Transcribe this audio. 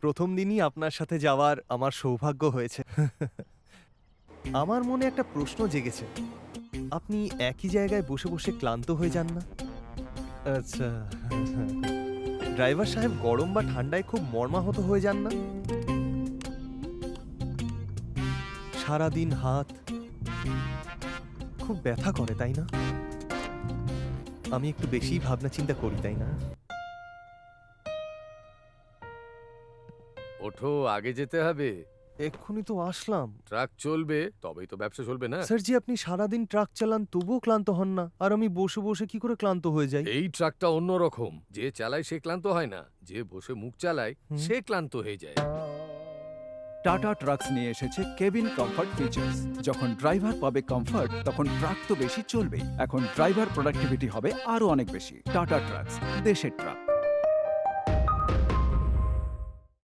প্রথম দিনই আপনার সাথে যাওয়ার আমার সৌভাগ্য হয়েছে। আমার মনে একটা প্রশ্ন জেগেছে। আপনি একই জায়গায় বসে বসে ক্লান্ত হয়ে যান না? আচ্ছা। ড্রাইভার সাহেব গরম বা ঠান্ডায় খুব মর্মাহত হয়ে যান না? সারাদিন হাত খুব ব্যথা করে, তাই না? আমি একটু বেশিই ভাবনা চিন্তা করি, তাই না? ওঠো, আগে যেতে হবে। এক্ষুনি তো আসলাম। ট্রাক চলবে তবেই তো ব্যবসা চলবে না। স্যার জি, আপনি সারাদিন ট্রাক চালান তবুও ক্লান্ত হন না, আর আমি বসে বসে কি করে ক্লান্ত হয়ে যাই? এই ট্রাকটা অন্যরকম। যে চালায় সে ক্লান্ত হয় না, যে বসে মুখ চালায় সে ক্লান্ত হয়ে যায়। টাটা ট্রাকস নিয়ে এসেছে কেবিন কমফর্ট ফিচার্স। যখন ড্রাইভার পাবে কমফর্ট, তখন ট্রাক তো বেশি চলবেই। এখন ড্রাইভার প্রোডাক্টিভিটি হবে আরো অনেক বেশি। টাটা ট্রাকস, দেশের ট্রাক।